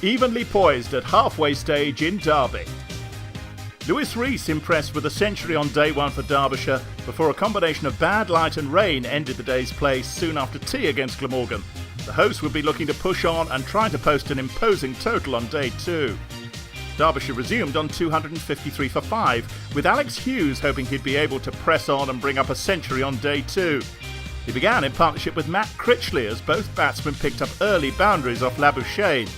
evenly poised at halfway stage in Derby. Lewis Rees impressed with a century on day one for Derbyshire before a combination of bad light and rain ended the day's play soon after tea against Glamorgan. The hosts would be looking to push on and try to post an imposing total on day two. Derbyshire resumed on 253 for 5, with Alex Hughes hoping he'd be able to press on and bring up a century on day two. He began in partnership with Matt Critchley as both batsmen picked up early boundaries off Labuschagne.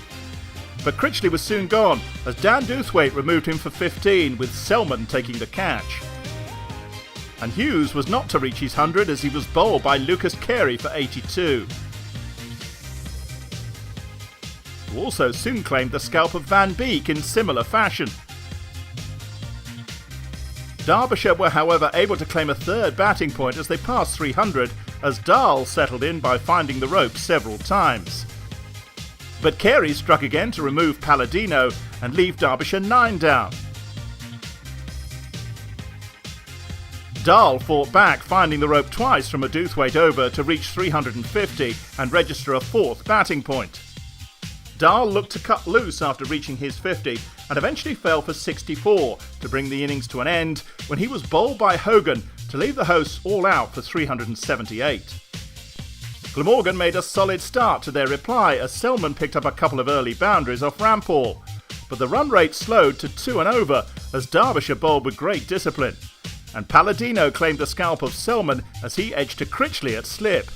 But Critchley was soon gone as Dan Dewthwaite removed him for 15, with Selman taking the catch. And Hughes was not to reach his 100 as he was bowled by Lucas Carey for 82. Who also soon claimed the scalp of Van Beek in similar fashion. Derbyshire were however able to claim a third batting point as they passed 300 as Dal settled in by finding the ropes several times. But Carey struck again to remove Palladino and leave Derbyshire 9 down. Dal fought back, finding the rope twice from a Dewthwaite over to reach 350 and register a fourth batting point. Dal looked to cut loose after reaching his 50 and eventually fell for 64 to bring the innings to an end when he was bowled by Hogan to leave the hosts all out for 378. Glamorgan made a solid start to their reply as Selman picked up a couple of early boundaries off Rampall, but the run rate slowed to 2 and over as Derbyshire bowled with great discipline, and Palladino claimed the scalp of Selman as he edged to Critchley at slip.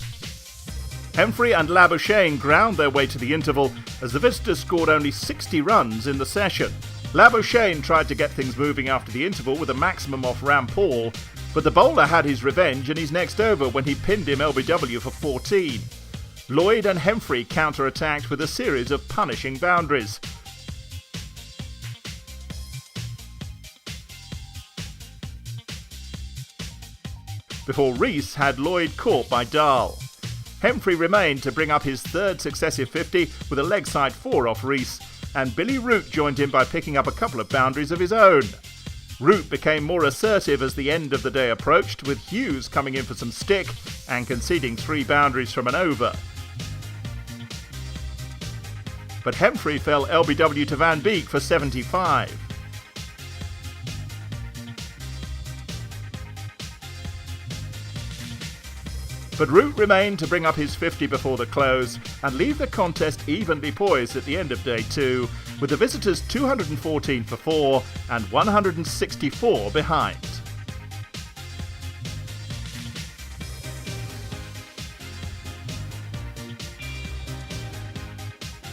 Hemfrey and Labuschagne ground their way to the interval as the visitors scored only 60 runs in the session. Labuschagne tried to get things moving after the interval with a maximum off Rampall, but the bowler had his revenge in his next over when he pinned him LBW for 14. Lloyd and Hemfrey counter-attacked with a series of punishing boundaries. Before Rees had Lloyd caught by Dal. Hemfrey remained to bring up his third successive 50 with a leg side 4 off Rees, and Billy Root joined him by picking up a couple of boundaries of his own. Root became more assertive as the end of the day approached, with Hughes coming in for some stick and conceding 3 boundaries from an over. But Hemfrey fell LBW to Van Beek for 75. But Root remained to bring up his 50 before the close and leave the contest evenly poised at the end of day two, with the visitors 214 for 4 and 164 behind.